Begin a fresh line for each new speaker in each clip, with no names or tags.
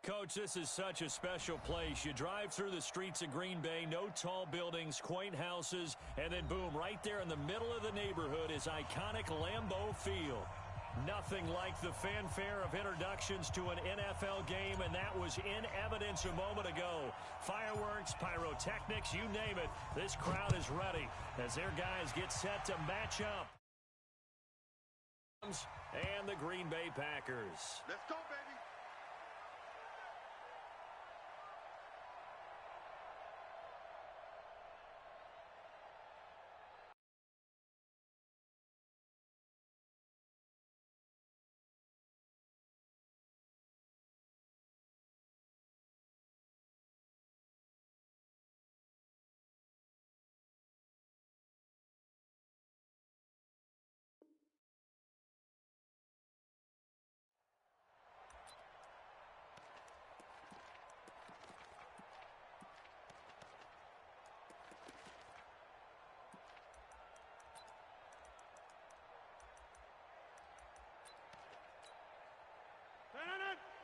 Coach, this is such a special place. You drive through the streets of Green Bay, no tall buildings, quaint houses, and then boom, right there in the middle of the neighborhood is iconic Lambeau Field. Nothing like the fanfare of introductions to an NFL game, and that was in evidence a moment ago. Fireworks, pyrotechnics, you name it. This crowd is ready as their guys get set to match up. And the Green Bay Packers.
Let's go, baby.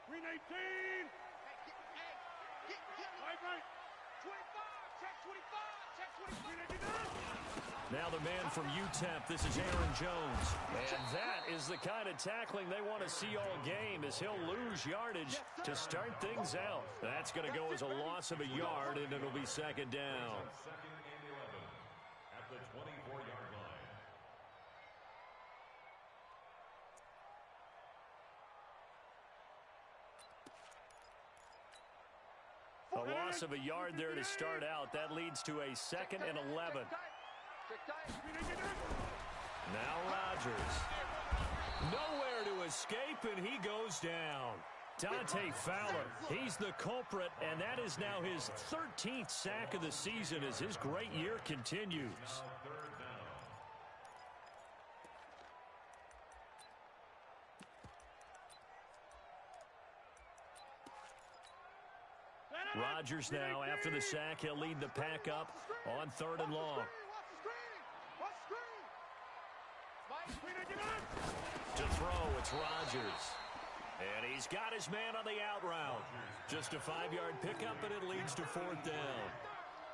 Green 18. Hey, right. 25, check 25, check 25.
Now the man from UTEP, this is Aaron Jones. And that is the kind of tackling they want to see all game, as he'll lose yardage to start things out. That's going to go as a loss of a yard, and it'll be second down.
Second and 11 at the 24-yard line.
A loss of a yard there to start out. That leads to a second and 11. Now Rodgers. Nowhere to escape, and he goes down. Dante Fowler, he's the culprit, and that is now his 13th sack of the season as his great year continues. Rodgers now, after the sack, he'll lead the pack up on 3rd and long. To throw, it's Rodgers. And he's got his man on the out route. Just a 5-yard pickup, and it leads to 4th down.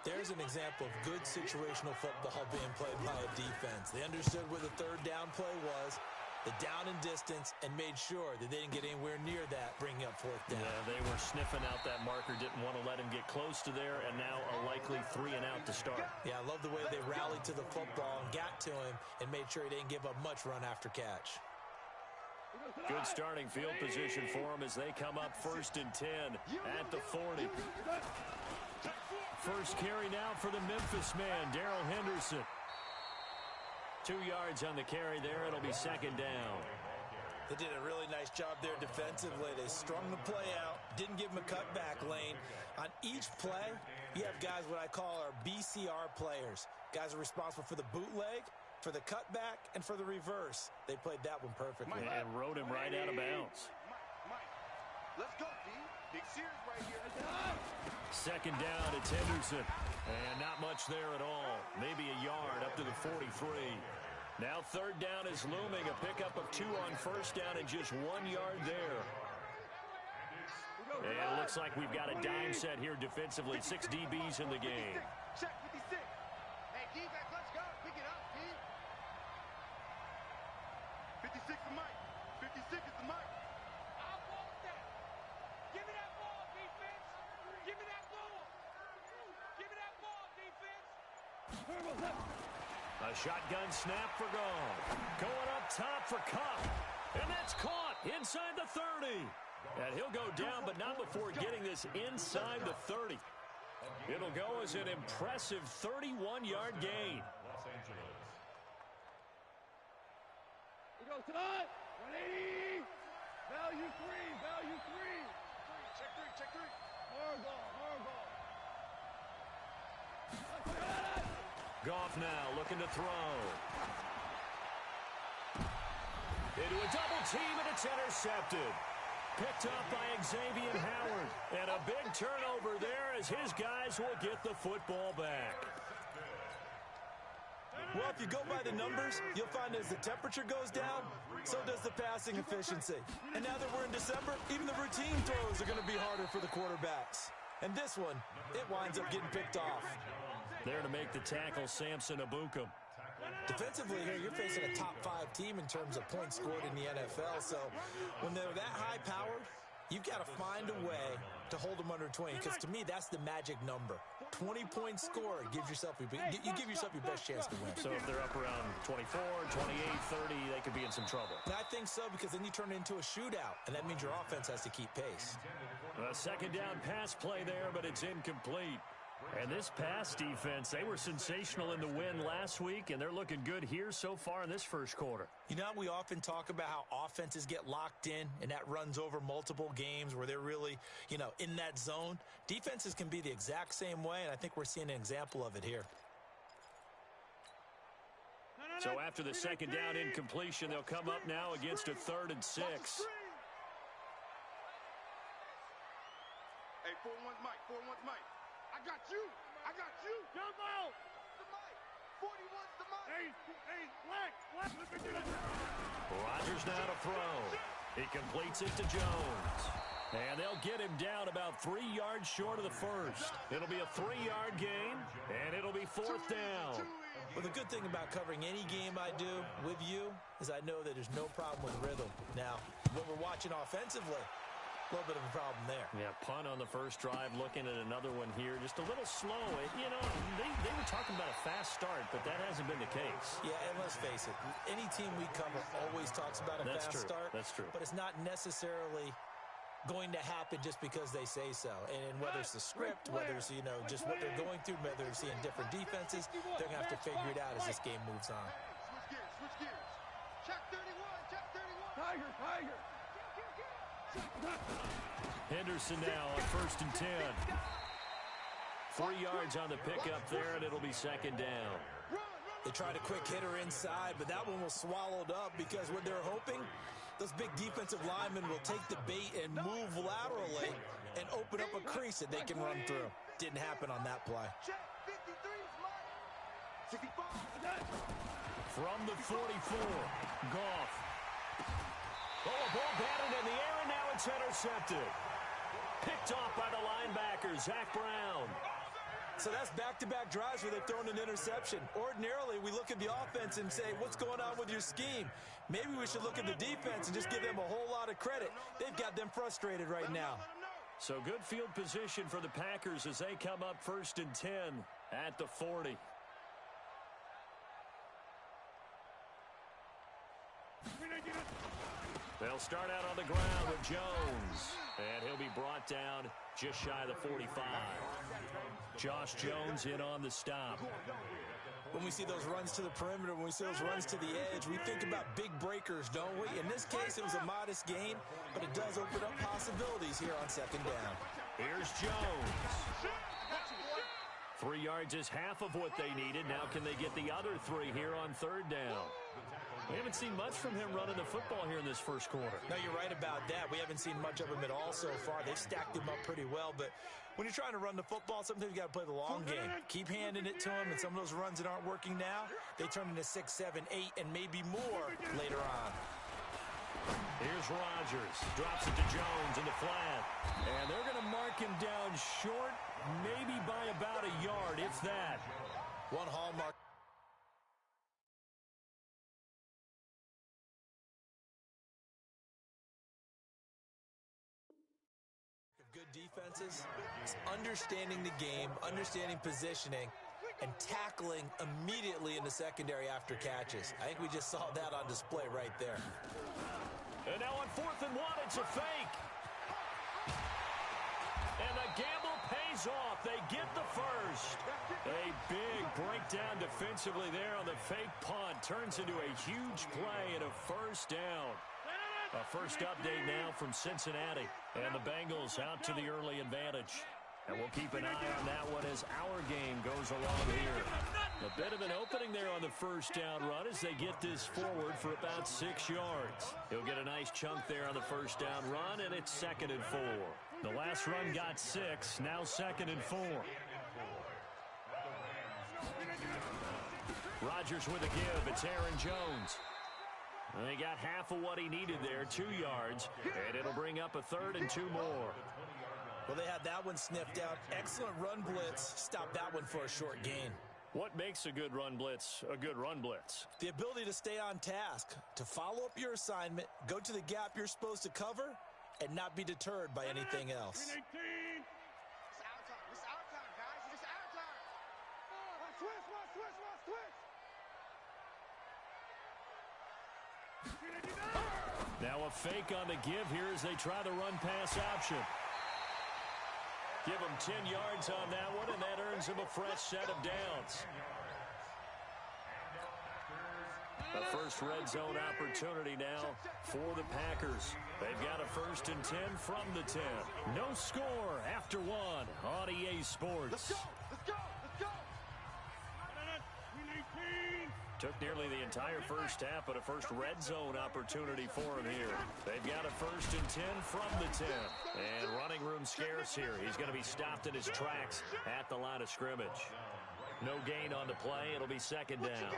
There's an example of good situational football being played by a defense. They understood where the 3rd down play was, the down and distance, and made sure that they didn't get anywhere near that, bringing up 4th down.
Yeah, they were sniffing out that marker, didn't want to let him get close to there, and now a likely 3 and out to start.
Yeah, I love the way they rallied to the football and got to him and made sure he didn't give up much run after catch.
Good starting field position for him as they come up 1st and 10 at the 40. First carry now for the Memphis man, Darrell Henderson. 2 yards on the carry there. It'll be second down.
They did a really nice job there defensively. They strung the play out, didn't give him a cutback lane. On each play, you have guys what I call our BCR players. Guys are responsible for the bootleg, for the cutback, and for the reverse. They played that one perfectly.
And rode him right out of bounds.
Let's go, D. Big series right here.
Second down, it's Henderson. And not much there at all. Maybe a yard up to the 43. Now 3rd down is looming. A pickup of 2 on 1st down and just 1 yard there. And it looks like we've got a dime set here defensively. 6 DBs in the game.
Check 56. Hey, D-back, let's go. Pick it up, D. 56 is Mike. 56 is the Mike.
I want that. Give me that ball, defense. Give me that ball. Give me that ball, defense.
A shotgun snap for Gall. Going up top for Cup. And that's caught inside the 30. And he'll go down, but not before getting this inside the 30. It'll go as an impressive 31-yard gain.
Los Angeles.
He goes tonight. 180. Value 3. Value 3.
Check 3. Check 3.
More goal. More goal.
Goff now looking to throw. Into a double team, and it's intercepted. Picked up by Xavier Howard. And a big turnover there as his guys will get the football back.
Well, if you go by the numbers, you'll find as the temperature goes down, So does the passing efficiency. And now that we're in December, even the routine throws are going to be harder for the quarterbacks. And this one, it winds up getting picked off.
There to make the tackle, Samson Abukum.
Defensively here, you're facing a top-5 team in terms of points scored in the NFL. So when they're that high-powered, you've got to find a way to hold them under 20, because to me, that's the magic number. 20 points scored, you give yourself your best chance to win.
So if they're up around 24, 28, 30, they could be in some trouble.
And I think so, because then you turn it into a shootout, and that means your offense has to keep pace.
A second down pass play there, but it's incomplete. And this pass defense, they were sensational in the win last week, and they're looking good here so far in this first quarter.
You know, we often talk about how offenses get locked in, and that runs over multiple games where they're really, in that zone. Defenses can be the exact same way, and I think we're seeing an example of it here.
So after the second down incompletion, they'll come up now against a 3rd and 6.
Hey, 4-1's Mike, 4-1's Mike. I got you. I got you.
Jump out.
The Mike. 41's the Mike.
Hey, Black. Let me get it.
Rodgers now to throw. He completes it to Jones. And they'll get him down about 3 yards short of the first. It'll be a 3-yard gain, and it'll be 4th down.
Well, the good thing about covering any game I do with you is I know that there's no problem with rhythm. Now, when we're watching offensively, a little bit of a problem there.
Yeah, punt on the first drive, looking at another one here. Just a little slow. They were talking about a fast start, but that hasn't been the case.
Yeah, and let's face it, any team we cover always talks about a fast start.
That's true.
But it's not necessarily going to happen just because they say so. And whether it's the script, whether it's, just what they're going through, whether they're seeing different defenses, they're going to have to figure it out as this game moves on.
Switch gears. Check 31, check 31.
Tiger.
Henderson now on 1st and 10. 3 yards on the pickup there, and it'll be 2nd down.
They tried a quick hitter inside, but that one was swallowed up because what they're hoping, those big defensive linemen will take the bait and move laterally and open up a crease that they can run through. Didn't happen on that play.
Check 53's Mike. 65.
From the 44, Goff. Oh, a ball batted in the air, and now it's intercepted. Picked off by the linebacker, Zach Brown.
So that's back-to-back drives where they've thrown an interception. Ordinarily, we look at the offense and say, what's going on with your scheme? Maybe we should look at the defense and just give them a whole lot of credit. They've got them frustrated right now.
So good field position for the Packers as they come up 1st and 10 at the 40. They'll start out on the ground with Jones, and he'll be brought down just shy of the 45. Josh Jones in on the stop.
When we see those runs to the perimeter, when we see those runs to the edge, we think about big breakers, don't we? In this case, it was a modest gain, but it does open up possibilities here on 2nd down.
Here's Jones. 3 yards is half of what they needed. Now can they get the other 3 here on 3rd down? We haven't seen much from him running the football here in this first quarter.
No, you're right about that. We haven't seen much of him at all so far. They've stacked him up pretty well, but when you're trying to run the football, sometimes you got to play the long game. Keep handing it to him, and some of those runs that aren't working now, they turn into 6, 7, 8, and maybe more later on.
Here's Rodgers. Drops it to Jones in the flat. And they're going to mark him down short, maybe by about a yard, if that.
One hallmark. Good defenses is understanding the game, understanding positioning, and tackling immediately in the secondary after catches. I think we just saw that on display right there.
And now on 4th and 1, it's a fake. And the gamble pays off. They get the first. A big breakdown defensively there on the fake punt. Turns into a huge play and a 1st down. A first update now from Cincinnati. And the Bengals out to the early advantage. And we'll keep an eye on that one as our game goes along here. A bit of an opening there on the first down run as they get this forward for about 6 yards. He'll get a nice chunk there on the first down run, and it's 2nd and 4. The last run got 6, now 2nd and 4. Rodgers with a give. It's Aaron Jones. And he got half of what he needed there, 2 yards, and it'll bring up a 3rd and 2 more.
Well, they had that one sniffed out. Excellent run blitz. Stop that one for a short gain.
What makes a good run blitz a good run blitz?
The ability to stay on task, to follow up your assignment, go to the gap you're supposed to cover, and not be deterred by anything else.
It's our time. It's our time, guys. It's our time. Switch.
Now a fake on the give here as they try the run-pass option. Give him 10 yards on that one, and that earns him a fresh set of downs. A first red zone opportunity now for the Packers. They've got a 1st and 10 from the 10. No score after 1 on EA Sports.
Let's go. Let's go. Let's go.
Took nearly the entire first half, but a first red zone opportunity for him here. They've got a 1st and 10 from the 10. And running room scarce here. He's going to be stopped in his tracks at the line of scrimmage. No gain on the play. It'll be 2nd down.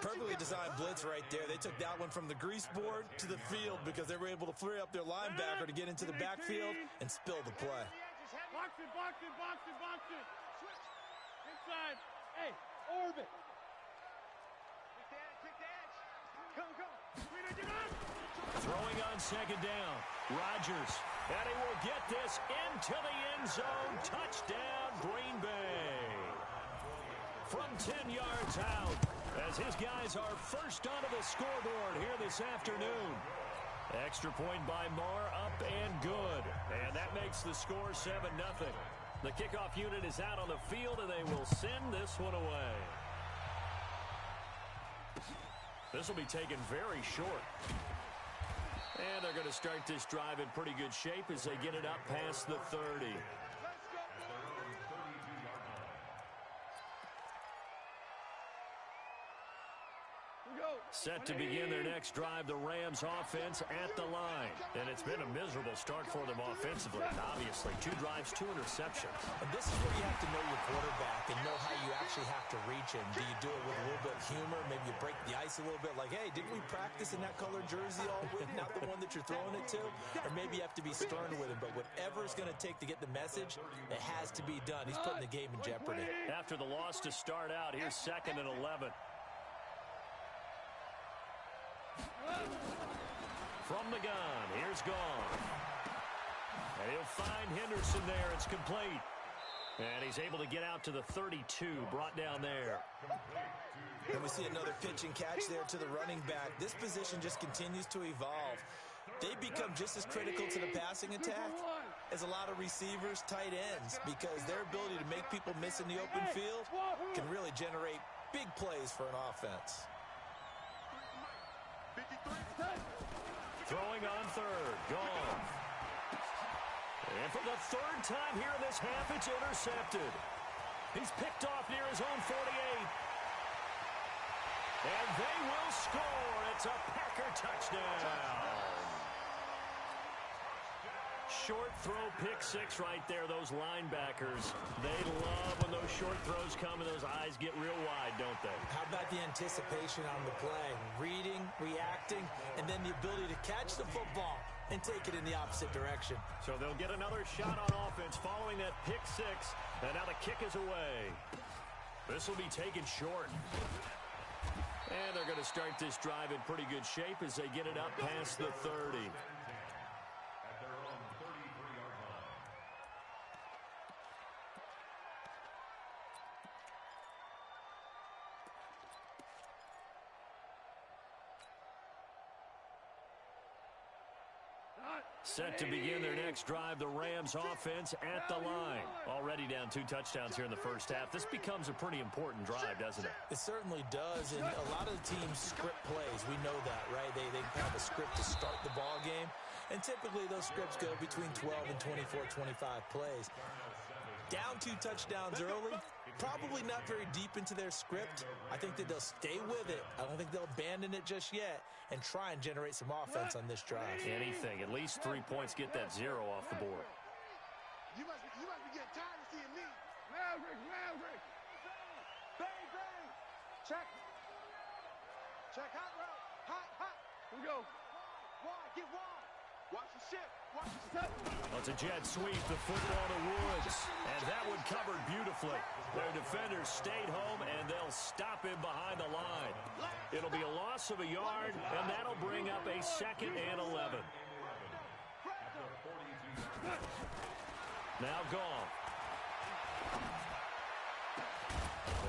Perfectly designed blitz right there. They took that one from the grease board to the field because they were able to free up their linebacker to get into the backfield and spill the play.
Box it. Inside. Hey, orbit.
Kick the edge. Come.
Throwing on 2nd down. Rodgers. And he will get this into the end zone. Touchdown, Green Bay. From 10 yards out, as his guys are first onto the scoreboard here this afternoon. Extra point by Marr, up and good. And that makes the score 7-0. The kickoff unit is out on the field, and they will send this one away. This will be taken very short. And they're going to start this drive in pretty good shape as they get it up past the 30. Set to begin their next drive, the Rams offense at the line. And it's been a miserable start for them offensively. Obviously, 2 drives, 2 interceptions.
And this is where you have to know your quarterback and know how you actually have to reach him. Do you do it with a little bit of humor? Maybe you break the ice a little bit like, hey, didn't we practice in that colored jersey all week, not the one that you're throwing it to? Or maybe you have to be stern with him. But whatever it's going to take to get the message, it has to be done. He's putting the game in jeopardy.
After the loss to start out, here's 2nd and 11. From the gun, here's Gone. And he'll find Henderson there. It's complete. And he's able to get out to the 32, brought down there.
And we see another pitch and catch there to the running back. This position just continues to evolve. They become just as critical to the passing attack as a lot of receivers, tight ends, because their ability to make people miss in the open field can really generate big plays for an offense.
Throwing on 3rd, Gone. And for the 3rd time here in this half, it's intercepted. He's picked off near his own 48. And they will score. It's a Packer touchdown. Short throw, pick 6 right there. Those linebackers, they love when those short throws come and those eyes get real wide, don't they?
How about the anticipation on the play? Reading, reacting, and then the ability to catch the football and take it in the opposite direction.
So they'll get another shot on offense following that pick 6, and now the kick is away. This will be taken short. And they're going to start this drive in pretty good shape as they get it up past the 30. Set to begin their next drive, the Rams offense at the line. Already down 2 touchdowns here in the first half. This becomes a pretty important drive, doesn't it?
It certainly does, and a lot of the teams script plays. We know that, right? They have a script to start the ball game, and typically those scripts go between 12 and 24, 25 plays. Down 2 touchdowns early, probably not very deep into their script. I think that they'll stay with it. I don't think they'll abandon it just yet and try and generate some offense on this drive.
Anything. At least 3 points, get that 0 off the board.
You must be getting tired of seeing me. Maverick. Bang. Check hot route. Hot, hot. Here we go. Wide, get wide. Watch the ship. Watch the step.
Well, it's a jet sweep, the football to Woods. And that one covered beautifully. Their defenders stayed home, and they'll stop him behind the line. It'll be a loss of a yard, and that'll bring up a 2nd and 11. Now Goff.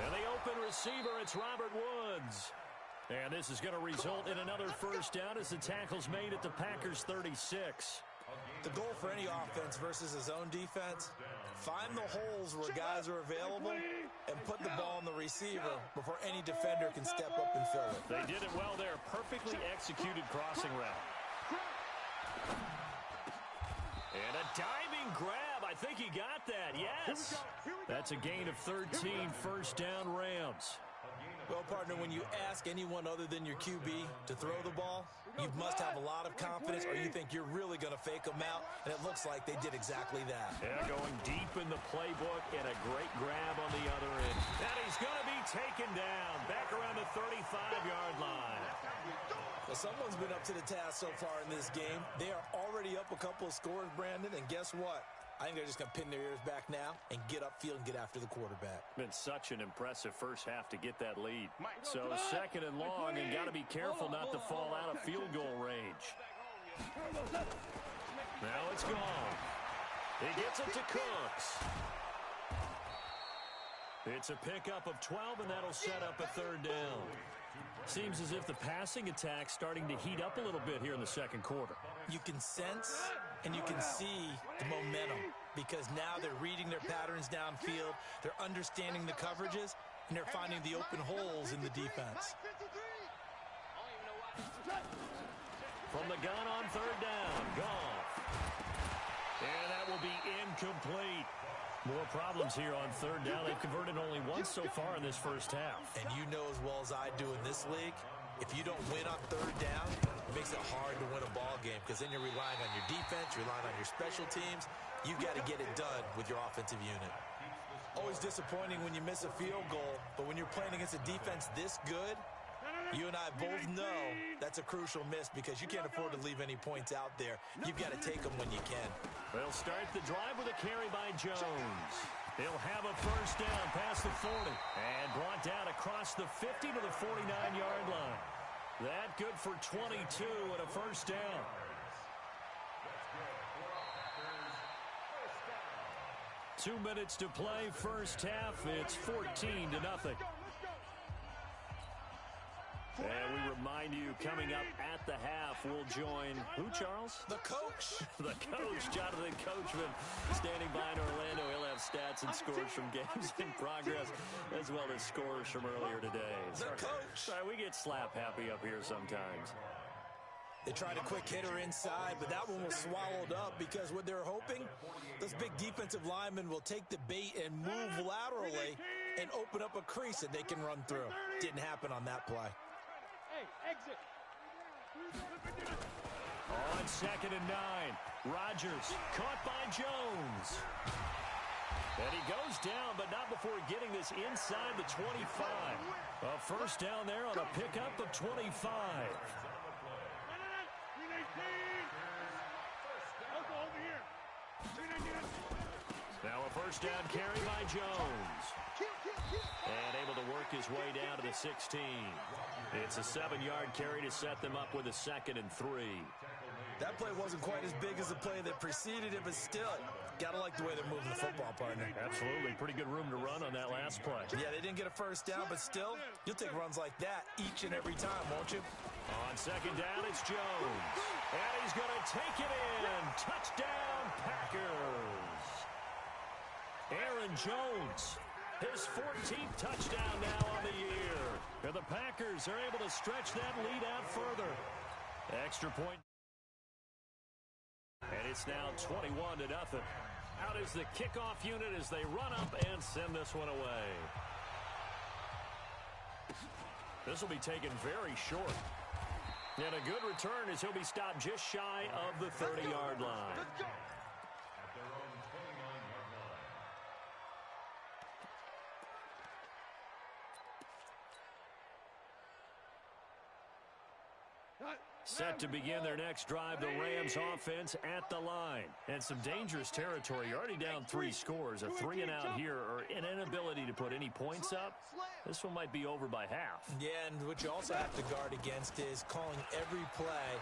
And the open receiver, it's Robert Woods. And this is going to result in another first down as the tackle's made at the Packers' 36.
The goal for any offense versus his own defense, find the holes where guys are available and put the ball on the receiver before any defender can step up and fill it.
They did it well there. Perfectly executed crossing route. And a diving grab. I think he got that. Yes. That's a gain of 13, first down Rams.
Well, partner, when you ask anyone other than your QB to throw the ball, you must have a lot of confidence or you think you're really going to fake them out, and it looks like they did exactly that.
Yeah, going deep in the playbook and a great grab on the other end. And he's going to be taken down back around the 35-yard line.
Well, someone's been up to the task so far in this game. They are already up a couple of scores, Brandon, and guess what? I think they're just going to pin their ears back now and get upfield and get after the quarterback.
Been such an impressive first half to get that lead. So 2nd and long, and got to be careful not to fall out of field goal range. Now it's gone. He gets it to Cooks. It's a pickup of 12, and that'll set up a 3rd down. Seems as if the passing attack's starting to heat up a little bit here in the 2nd quarter.
You can sense and you can see the momentum because now they're reading their patterns downfield, they're understanding the coverages, and they're finding the open holes in the defense.
From the gun on 3rd down, Goff. And that will be incomplete. More problems here on 3rd down. They've converted only once so far in this first half.
And you know as well as I do in this league, if you don't win on 3rd down, it makes it hard to win a ball game because then you're relying on your defense, you're relying on your special teams. You've got to get it done with your offensive unit. Always disappointing when you miss a field goal, but when you're playing against a defense this good, you and I both know that's a crucial miss because you can't afford to leave any points out there. You've got to take them when you can.
They'll start the drive with a carry by Jones. He'll have a first down past the 40 and brought down across the 50 to the 49-yard line. That good for 22 and a first down. Two minutes to play, first half. It's 14-0. And we remind you, coming up at the half, we'll join who, Charles?
The coach.
The coach, Jonathan Coachman, standing by in Orlando. He'll have stats and scores from games in progress, as well as scores from earlier today.
The coach.
Sorry, we get slap happy up here sometimes.
They tried a quick hitter inside, but that one was swallowed up because what they're hoping, those big defensive linemen will take the bait and move laterally and open up a crease that they can run through. Didn't happen on that play.
Exit.
On 2nd and 9, Rodgers caught by Jones. And he goes down, but not before getting this inside the 25. A first down there on a pickup of 25. Now a first down carry by Jones. And able to work his way down to the 16. It's a 7-yard carry to set them up with a 2nd and 3.
That play wasn't quite as big as the play that preceded it, but still, gotta like the way they're moving the football, partner.
Absolutely. Pretty good room to run on that last play.
Yeah, they didn't get a first down, but still, you'll take runs like that each and every time, won't you?
On 2nd down, it's Jones. And he's going to take it in. Touchdown, Packers. Aaron Jones, his 14th touchdown now on the year. And the Packers are able to stretch that lead out further. Extra point. And it's now 21-0. Out is the kickoff unit as they run up and send this one away. This will be taken very short. And a good return as he'll be stopped just shy of the 30-yard line. Set to begin their next drive, the Rams offense at the line. And some dangerous territory. You're already down 3 scores. A 3-and-out here or an inability to put any points up. This one might be over by half.
Yeah, and what you also have to guard against is calling every play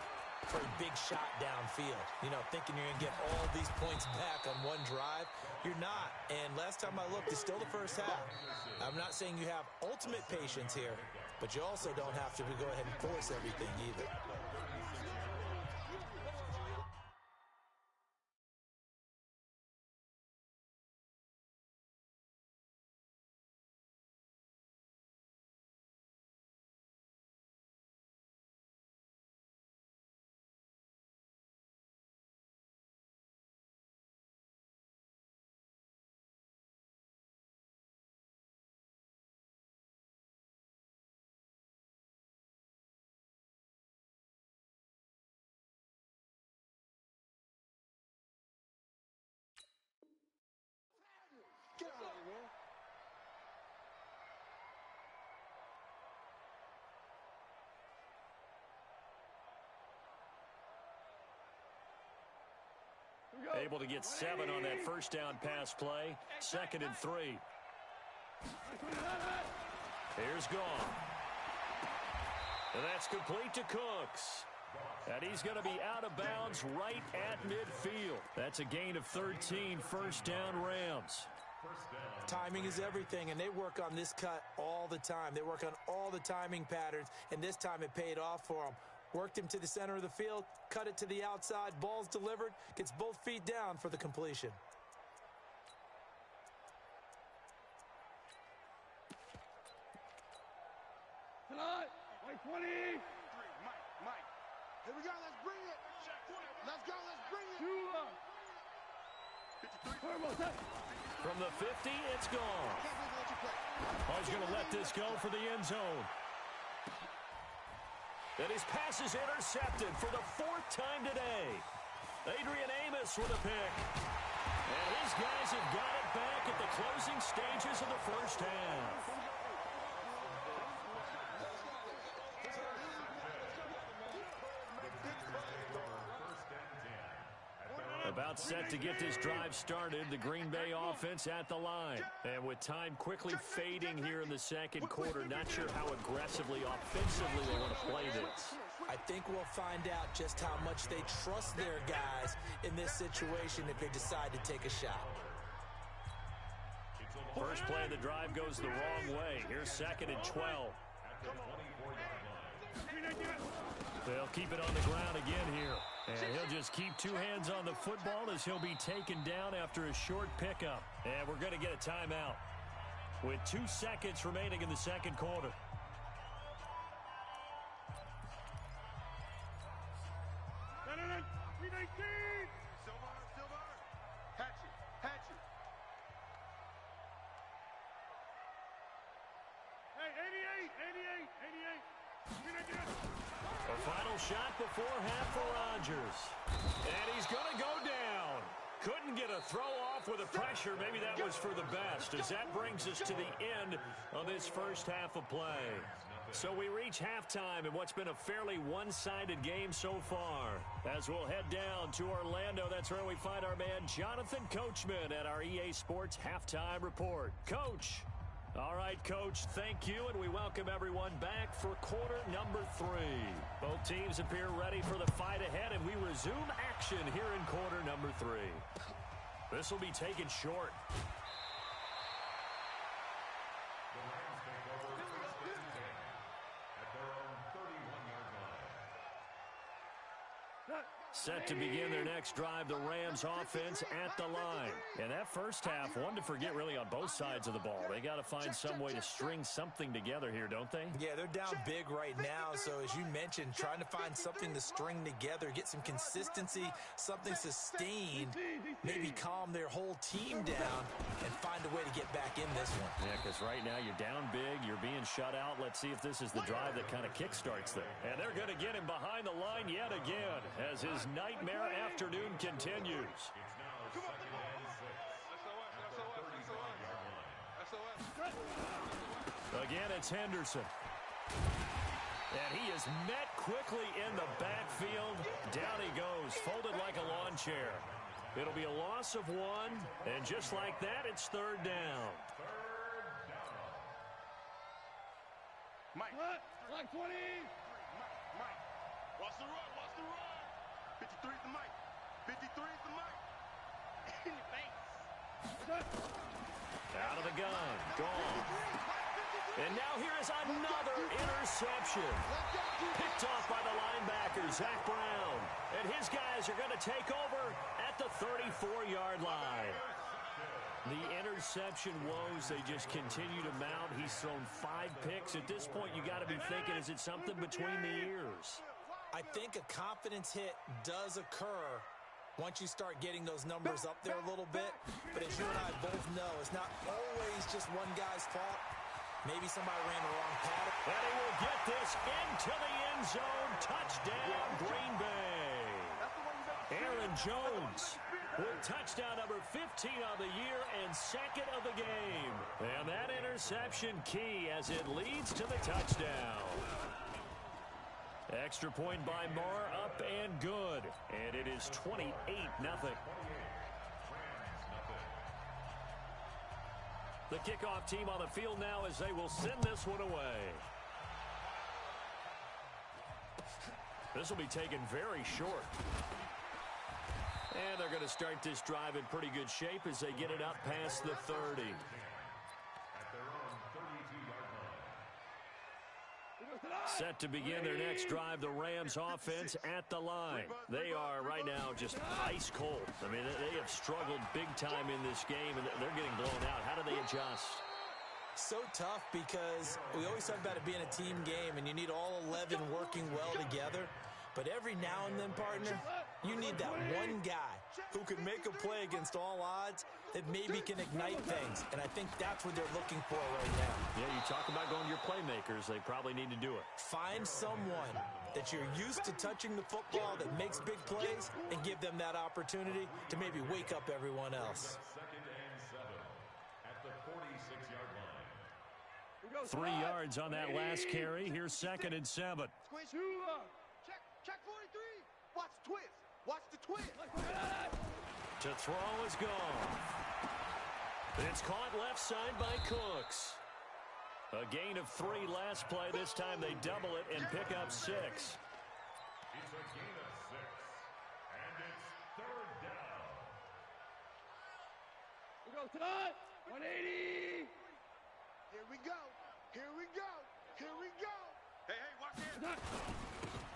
for a big shot downfield. You know, thinking you're going to get all these points back on one drive. You're not. And last time I looked, it's still the first half. I'm not saying you have ultimate patience here, but you also don't have to go ahead and force everything either.
Get out of here, man.
Able to get 7 on that first down pass play. 2nd and 3. Here's gone. And that's complete to Cooks. And he's going to be out of bounds right at midfield. That's a gain of 13, first down Rams.
Timing is everything, and they work on this cut all the time. They work on all the timing patterns, and this time it paid off for them. Worked him to the center of the field, cut it to the outside, ball's delivered, gets both feet down for the completion.
Tonight, Mike 20. Mike. Here we go, let's bring it. Let's go, let's bring it.
From the 50, it's gone. Oh, he's going to let this go for the end zone. And his pass is intercepted for the 4th time today. Adrian Amos with a pick. And his guys have got it back at the closing stages of the first half. About set to get this drive started, the Green Bay offense at the line. And with time quickly fading here in the second quarter, not sure how aggressively, offensively they want to play this.
I think we'll find out just how much they trust their guys in this situation if they decide to take a shot.
First play of the drive goes the wrong way. Here's 2nd and 12. They'll keep it on the ground again here. And he'll just keep 2 hands on the football as he'll be taken down after a short pickup. And we're going to get a timeout with 2 seconds remaining in the second quarter.
Hatchet. Hey, 88.
A final shot before half for Rodgers. And he's going to go down. Couldn't get a throw off with the pressure. Maybe that was for the best, as that brings us to the end of this first half of play. So we reach halftime in what's been a fairly one-sided game so far. As we'll head down to Orlando, that's where we find our man Jonathan Coachman at our EA Sports Halftime Report. Coach. All right, Coach, thank you, and we welcome everyone back for quarter number 3. Both teams appear ready for the fight ahead, and we resume action here in quarter number 3. This will be taken short. Set to begin their next drive, the Rams offense at the line. And that first half, one to forget really on both sides of the ball. They got to find some way to string something together here, don't they?
Yeah, they're down big right now. So as you mentioned, trying to find something to string together, get some consistency, something sustained, maybe calm their whole team down and find a way to get back in this one.
Yeah, because right now you're down big, you're being shut out. Let's see if this is the drive that kind of kickstarts them. And they're going to get him behind the line yet again as his nightmare afternoon continues. Again, it's Henderson. And he is met quickly in the backfield. Down he goes, folded like a lawn chair. It'll be a loss of 1, and just like that, it's 3rd down.
Mike. Like 20. Mike. Watch the run. Watch the run. 53 is the Mike. 53 is the Mike. In your face.
Out of the gun. Gone. And now here is another interception. Picked off by the linebacker, Zach Brown. And his guys are going to take over at the 34-yard line. The interception woes, they just continue to mount. He's thrown 5 picks. At this point, you got to be thinking, is it something between the ears?
I think a confidence hit does occur once you start getting those numbers up there a little bit. But as you and I both know, it's not always just one guy's fault. Maybe somebody ran the wrong pattern.
And he will get this into the end zone. Touchdown, Green Bay. Aaron Jones with touchdown number 15 of the year and 2nd of the game. And that interception key as it leads to the touchdown. Extra point by Marr, up and good. And it is 28-0. The kickoff team on the field now as they will send this one away. This will be taken very short. And they're going to start this drive in pretty good shape as they get it up past the 30. Set to begin their next drive, the Rams offense at the line. They are right now just ice cold. I mean, they have struggled big time in this game, and they're getting blown out. How do they adjust?
So tough because we always talk about it being a team game, and you need all 11 working well together. But every now and then, partner, you need that one guy who can make a play against all odds that maybe can ignite things. And I think that's what they're looking for right now.
Yeah, you talk about going to your playmakers. They probably need to do it.
Find someone that you're used to touching the football that makes big plays and give them that opportunity to maybe wake up everyone else.
3 yards on that last carry. Here's 2nd and 7.
Check 43. Watch the twist. Watch the twist.
To throw is gone. It's caught left side by Cooks. A gain of 3 last play. This time they double it and pick up 6.
It's a gain of 6. And it's 3rd down.
We go, Todd. 180. Here we go. Here we go. Here we go. Hey, watch this.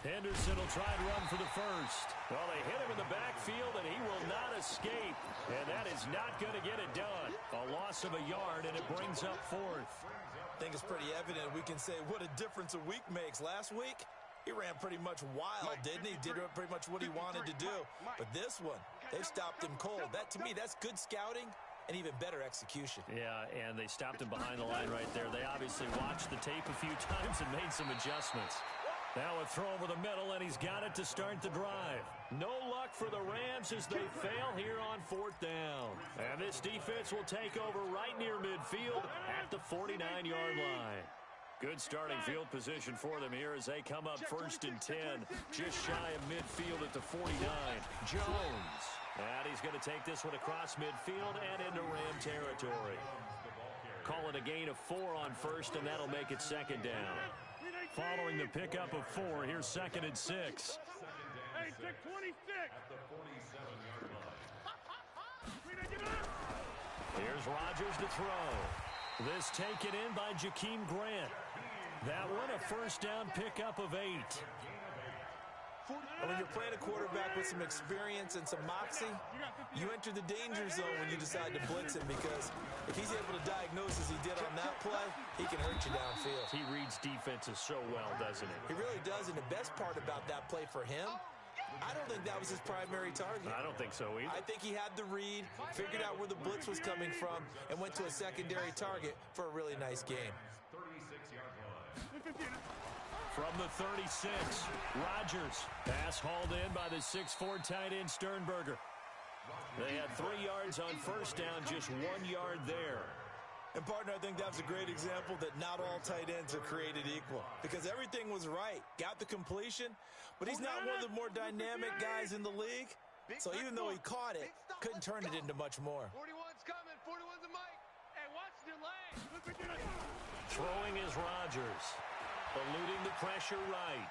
Henderson will try and run for the first. Well, they hit him in the backfield, and he will not escape. And that is not going to get it done. A loss of a yard, and it brings up 4th.
I think it's pretty evident. We can say what a difference a week makes. Last week, he ran pretty much wild, didn't he? Did pretty much what he wanted to do. But this one, they've stopped him cold. That, to me, that's good scouting and even better execution.
Yeah, and they stopped him behind the line right there. They obviously watched the tape a few times and made some adjustments. Now a throw over the middle, and he's got it to start the drive. No luck for the Rams as they fail here on 4th down. And this defense will take over right near midfield at the 49-yard line. Good starting field position for them here as they come up 1st and 10, just shy of midfield at the 49. Jones. And he's going to take this one across midfield and into Ram territory. Call it a gain of 4 on 1st, and that'll make it 2nd down. Following the pickup of 4, here's 2nd and 6.
Hey, check 26.
At the 47-yard line.
Here's Rodgers to throw. This taken in by Jakeem Grant. That one a 1st down pickup of 8.
When you're playing a quarterback with some experience and some moxie, you enter the danger zone when you decide to blitz him, because if he's able to diagnose as he did on that play, he can hurt you downfield.
He reads defenses so well, doesn't he?
He really does, and the best part about that play for him, I don't think that was his primary target.
I don't think so either.
I think he had the read, figured out where the blitz was coming from, and went to a secondary target for a really nice game.
36-yard line.
From the 36, Rodgers. Pass hauled in by the 6'4" tight end Sternberger. They had 3 yards on 1st down, just 1 yard there.
And, partner, I think that was a great example that not all tight ends are created equal because everything was right. Got the completion, but he's not one of the more dynamic guys in the league. So even though he caught it, couldn't turn it into much more.
41's coming. 41's a mic. Hey, watch your leg.
Throwing is Rodgers. Eluding the pressure right.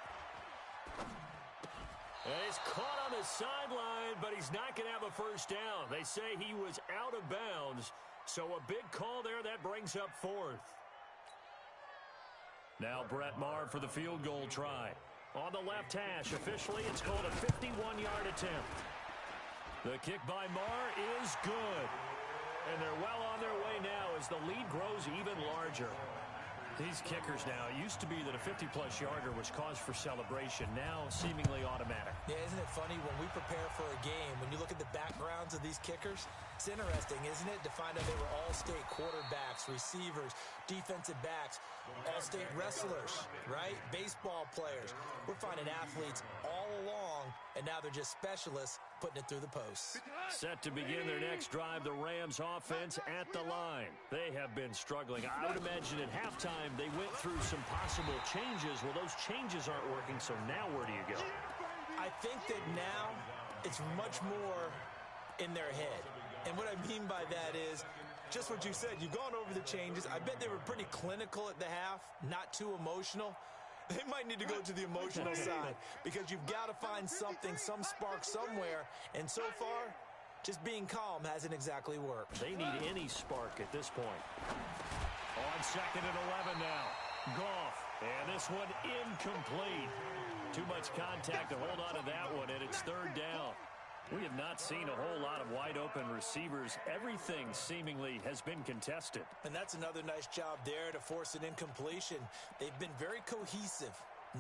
And he's caught on the sideline, but he's not going to have a first down. They say he was out of bounds, so a big call there. That brings up fourth. Now Brett Maher for the field goal try. On the left hash, officially, it's called a 51-yard attempt. The kick by Maher is good. And they're well on their way now as the lead grows even larger. These kickers now, it used to be that a 50-plus yarder was cause for celebration, now seemingly automatic.
Yeah, isn't it funny when we prepare for a game, when you look at the backgrounds of these kickers, it's interesting, isn't it, to find out they were all-state quarterbacks, receivers, defensive backs, all-state wrestlers, right? Baseball players. We're finding athletes all along, and now they're just specialists putting it through the posts.
Set to begin their next drive, the Rams offense at the line. They have been struggling. I would imagine at halftime they went through some possible changes. Well, those changes aren't working, so now where do you go?
I think that now it's much more in their head. And what I mean by that is just what you said. You've gone over the changes. I bet they were pretty clinical at the half, not too emotional. They might need to go to the emotional side because you've got to find something, some spark somewhere. And so far, just being calm hasn't exactly worked.
They need any spark at this point. On 2nd and 11 now. Goff. And this one incomplete. Too much contact to hold on to that one, and it's 3rd down. We have not seen a whole lot of wide-open receivers. Everything seemingly has been contested.
And that's another nice job there to force an incompletion. They've been very cohesive,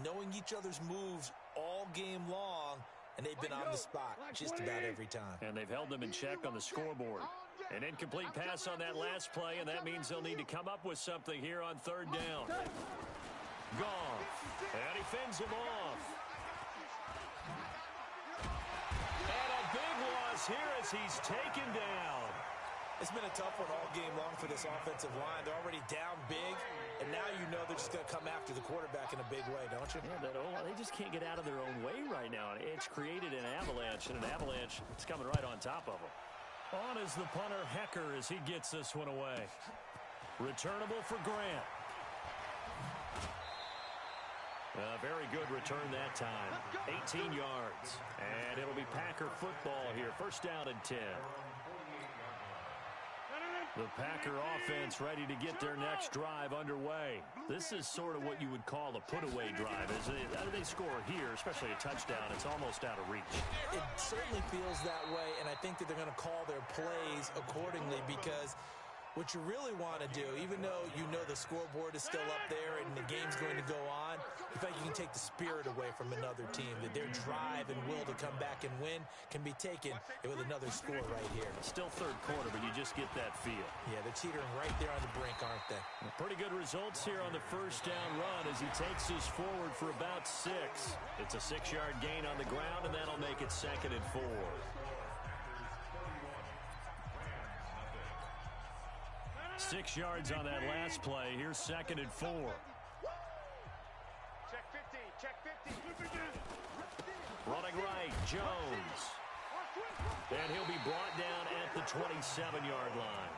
knowing each other's moves all game long, and they've been on the spot just about every time.
And they've held them in check on the scoreboard. An incomplete pass on that last play, and that means they'll need to come up with something here on 3rd down. Goff. And he fends him off. Here as he's taken down.
It's been a tough one all game long for this offensive line. They're already down big, and now you know they're just going to come after the quarterback in a big way, don't you?
Yeah, they just can't get out of their own way right now. It's created an avalanche, and an avalanche is coming right on top of them. On is the punter, Hecker, as he gets this one away. Returnable for Grant. A very good return that time. 18 yards. And it'll be Packer football here. 1st down and 10. The Packer offense ready to get their next drive underway. This is sort of what you would call a put-away drive. As they score here, especially a touchdown, it's almost out of reach.
It certainly feels that way, and I think that they're going to call their plays accordingly because what you really want to do, even though you know the scoreboard is still up there and the game's going to go on, in fact, you can take the spirit away from another team, that their drive and will to come back and win can be taken with another score right here.
Still 3rd quarter, but you just get that feel.
Yeah, they're teetering right there on the brink, aren't they?
Pretty good results here on the 1st down run as he takes us forward for about 6. It's a 6-yard gain on the ground, and that'll make it 2nd and 4. 6 yards on that last play. Here's 2nd and 4.
Check 50. Check 50.
Running right, Jones. And he'll be brought down at the 27-yard line.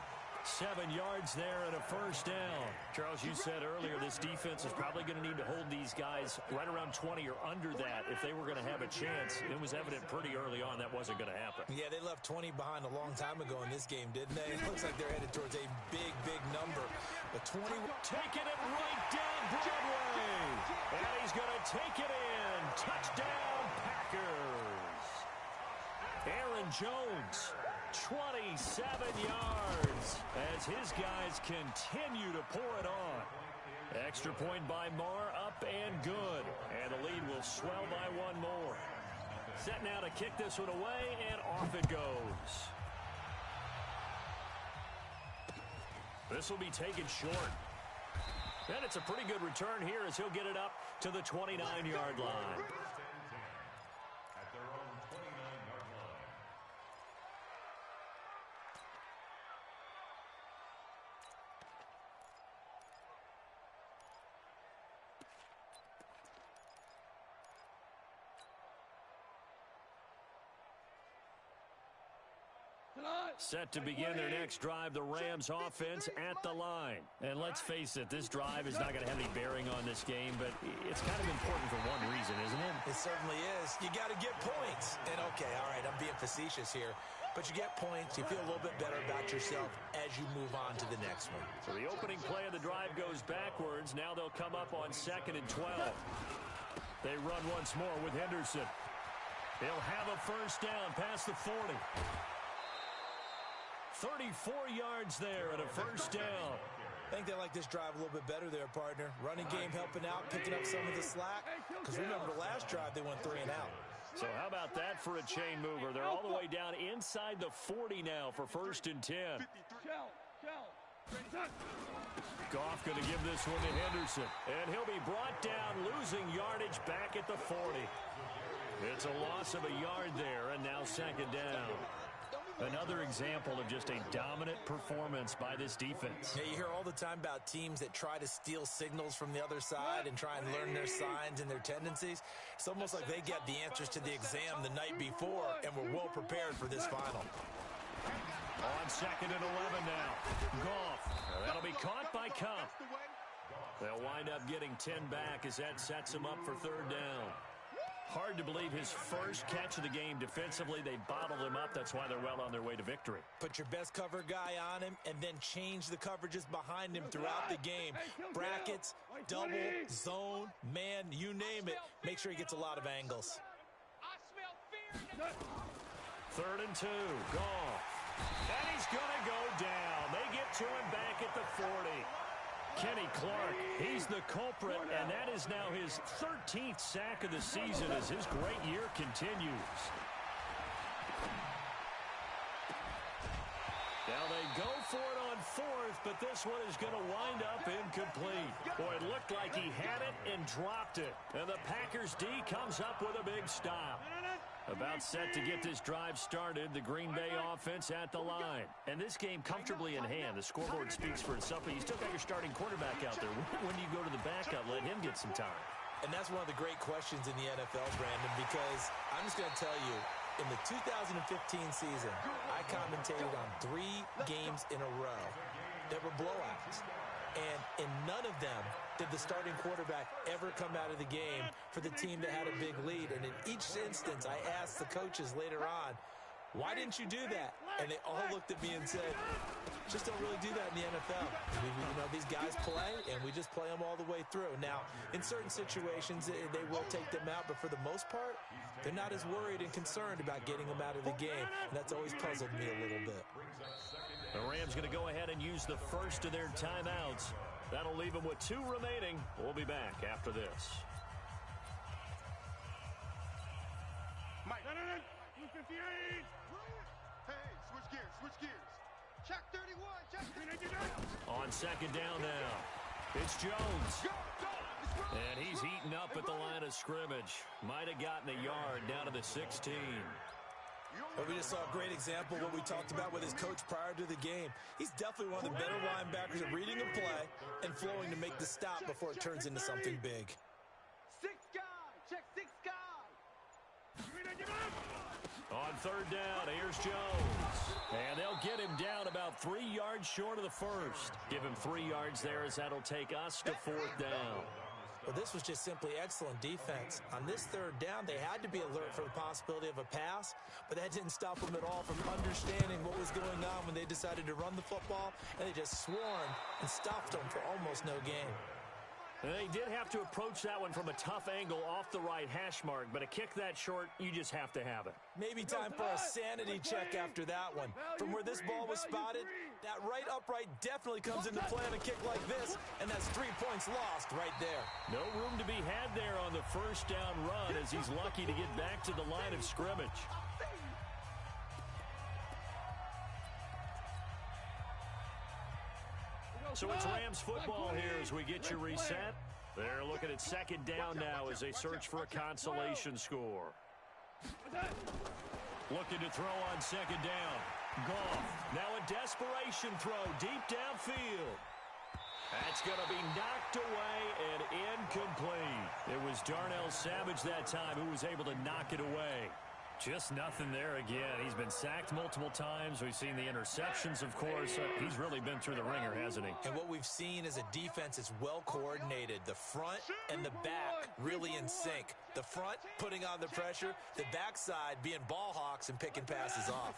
7 yards there and a 1st down. Charles, you said earlier this defense is probably going to need to hold these guys right around 20 or under that if they were going to have a chance. It was evident pretty early on that wasn't going to happen.
Yeah, they left 20 behind a long time ago in this game, didn't they? It looks like they're headed towards a big, big number. But 20...
Taking it right down Broadway. And he's going to take it in. Touchdown, Packers. Aaron Jones, 27 yards as his guys continue to pour it on. Extra point by Maher, up and good. And the lead will swell by 1 more. Set now to kick this one away, and off it goes. This will be taken short. And it's a pretty good return here as he'll get it up to the 29-yard line.
At their own 29-yard line.
Set to begin their next drive, the Rams offense at the line. And let's face it, this drive is not going to have any bearing on this game, but it's kind of important for one reason, isn't it?
It certainly is. You got to get points. And, okay, all right, I'm being facetious here. But you get points, you feel a little bit better about yourself as you move on to the next one.
So the opening play of the drive goes backwards. Now they'll come up on 2nd and 12. They run once more with Henderson. He'll have a first down past the 40. 34 yards there and a first down.
I think they like this drive a little bit better there, partner. Running game helping out, picking up some of the slack. Because remember, the last drive they went 3 and out.
So how about that for a chain mover? They're all the way down inside the 40 now for 1st and 10. Goff going to give this one to Henderson. And he'll be brought down, losing yardage back at the 40. It's a loss of a yard there, and now 2nd down. Another example of just a dominant performance by this defense.
Yeah, you hear all the time about teams that try to steal signals from the other side and try and learn their signs and their tendencies. It's almost like they get the answers to the exam the night before and were well prepared for this final.
On 2nd and 11 now. Goff. That'll be caught by Cup. They'll wind up getting 10 back as that sets them up for 3rd down. Hard to believe his first catch of the game defensively. They bottled him up. That's why they're well on their way to victory.
Put your best cover guy on him and then change the coverages behind him throughout the game. Brackets, double, zone, man, you name it. Make sure he gets a lot of angles.
3rd and 2. Goff. And he's going to go down. They get to him back at the 40. Kenny Clark, he's the culprit, and that is now his 13th sack of the season as his great year continues. Now they go for it on 4th, but this one is going to wind up incomplete. Boy, it looked like he had it and dropped it. And the Packers D comes up with a big stop. About set to get this drive started, the Green Bay offense at the line. And this game comfortably in hand. The scoreboard speaks for itself, but you still got your starting quarterback out there. When do you go to the backup? Let him get some time.
And that's one of the great questions in the NFL, Brandon, because I'm just going to tell you, in the 2015 season, I commentated on 3 games in a row that were blowouts. And in none of them did the starting quarterback ever come out of the game for the team that had a big lead. And in each instance, I asked the coaches later on, why didn't you do that? And they all looked at me and said, just don't really do that in the NFL. These guys play, and we just play them all the way through. Now, in certain situations, they will take them out, but for the most part, they're not as worried and concerned about getting them out of the game. And that's always puzzled me a little bit.
The Rams going to go ahead and use the first of their timeouts. That'll leave them with 2 remaining. We'll be back after this.
Mike. 258. Hey, switch gears. Check 31.
On 2nd down now. It's Jones. And he's eaten up at the line of scrimmage. Might have gotten a yard down to the 16.
But we just saw a great example of what we talked about with his coach prior to the game. He's definitely one of the better linebackers at reading a play and flowing to make the stop before it turns into something big.
6 guys. Check 6 guys.
On 3rd down, here's Jones. And they'll get him down about 3 yards short of the first. Give him 3 yards there as that'll take us to 4th down.
Well, this was just simply excellent defense. On this 3rd down, they had to be alert for the possibility of a pass, but that didn't stop them at all from understanding what was going on when they decided to run the football, and they just swarmed and stopped them for almost no gain.
They did have to approach that one from a tough angle off the right hash mark, but a kick that short, you just have to have it.
Maybe time for a sanity check after that one. From where this ball was spotted, that right upright definitely comes into play on a kick like this, and that's 3 points lost right there.
No room to be had there on the first down run as he's lucky to get back to the line of scrimmage. So it's Rams football here as we get you reset. They're looking at 2nd down now as they search for a consolation score. Looking to throw on 2nd down. Goff. Now a desperation throw deep downfield. That's going to be knocked away and incomplete. It was Darnell Savage that time who was able to knock it away. Just nothing there again. He's been sacked multiple times. We've seen the interceptions, of course. He's really been through the ringer, hasn't he?
And what we've seen is a defense that's well coordinated. The front and the back really in sync. The front putting on the pressure, the backside being ball hawks and picking passes off.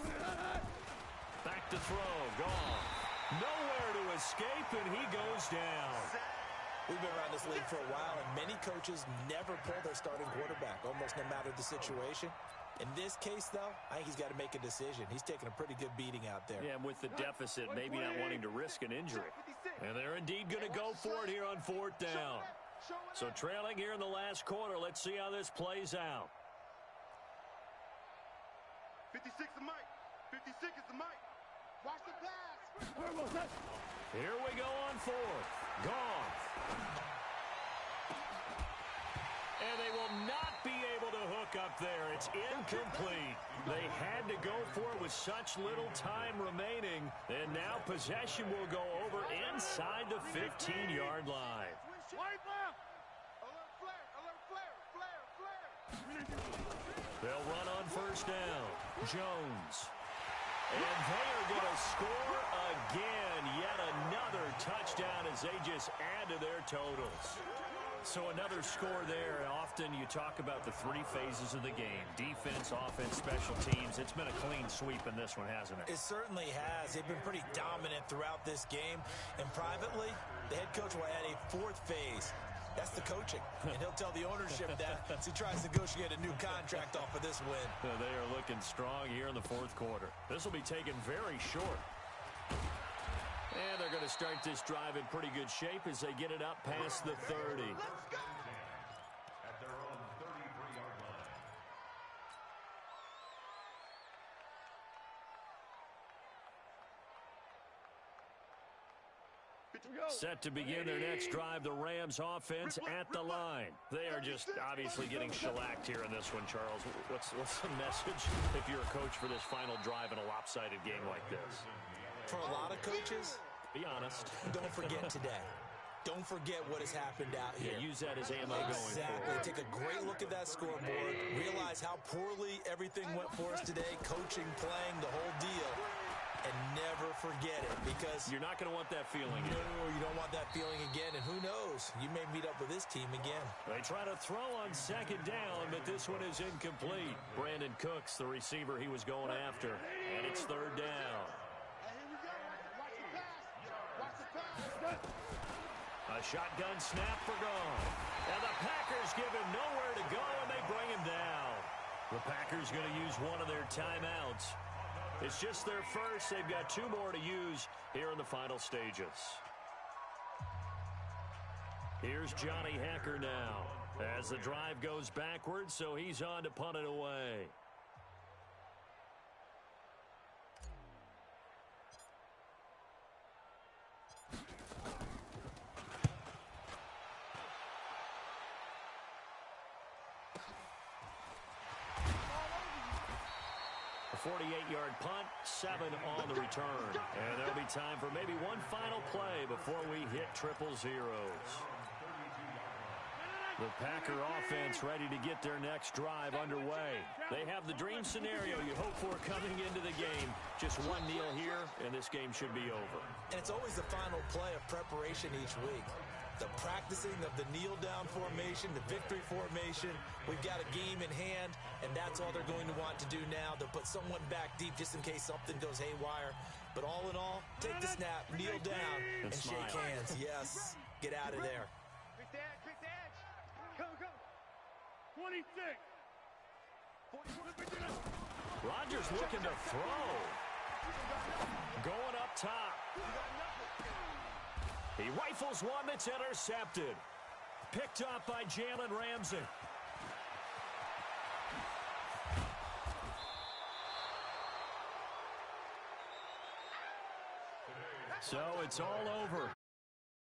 Back to throw, gone. Nowhere to escape, and he goes down.
We've been around this league for a while, and many coaches never pull their starting quarterback, almost no matter the situation. In this case, though, I think he's got to make a decision. He's taking a pretty good beating out there.
Yeah, and with the deficit, maybe not wanting to risk an injury. And they're indeed going to go for it here on 4th down. So trailing here in the last quarter, let's see how this plays out.
56 is Mike. 56 is the Mike.
Watch the pass.
Here we go on 4th. Gone. And they will not be able to hook up there. It's incomplete. They had to go for it with such little time remaining. And now possession will go over inside the 15-yard line.
Wipe up. Alert flare. Alert flare. Flare. Flare.
They'll run on 1st down. Jones. And they are going to score again. Yet another touchdown as they just add to their totals. So another score there. Often you talk about the 3 phases of the game. Defense, offense, special teams. It's been a clean sweep in this one, hasn't it?
It certainly has. They've been pretty dominant throughout this game. And privately, the head coach will add a 4th phase. That's the coaching. And he'll tell the ownership that as he tries to negotiate a new contract off of this win.
They are looking strong here in the 4th quarter. This will be taken very short. And they're going to start this drive in pretty good shape as they get it up past the 30.
At their own 33-yard line.
Set to begin their next drive, the Rams offense at the line. They are just obviously getting shellacked here in this one, Charles. What's the message if you're a coach for this final drive in a lopsided game like this?
For a lot of coaches,
be honest.
Don't forget today. Don't forget what has happened out here.
Yeah, use that as ammo going forward.
Exactly. Take a great look at that scoreboard. Realize how poorly everything went for us today. Coaching, playing, the whole deal. And never forget it, because
you're not going to want that feeling
again.
No,
you don't want that feeling again, and who knows? You may meet up with this team again.
They try to throw on 2nd down, but this one is incomplete. Brandon Cooks, the receiver he was going after, and it's 3rd down. A shotgun snap for gone. And the Packers give him nowhere to go, and they bring him down. The Packers going to use one of their timeouts. It's just their first. They've got 2 more to use here in the final stages. Here's Johnny Hecker now as the drive goes backwards, so he's on to punt it away. A 48-yard punt, 7 on the return. And there'll be time for maybe one final play before we hit triple zeros. The Packer offense ready to get their next drive underway. They have the dream scenario you hope for coming into the game. Just one kneel here, and this game should be over.
And it's always the final play of preparation each week. The practicing of the kneel-down formation, the victory formation. We've got a game in hand, and that's all they're going to want to do now. They'll put someone back deep just in case something goes haywire. But all in all, take the snap, kneel down, and shake hands. Yes, get out of there.
Quick the edge, quick the edge. Go, go. 26.
Rodgers looking to throw. Going up top. He rifles one that's intercepted. Picked up by Jalen Ramsey. So it's all over.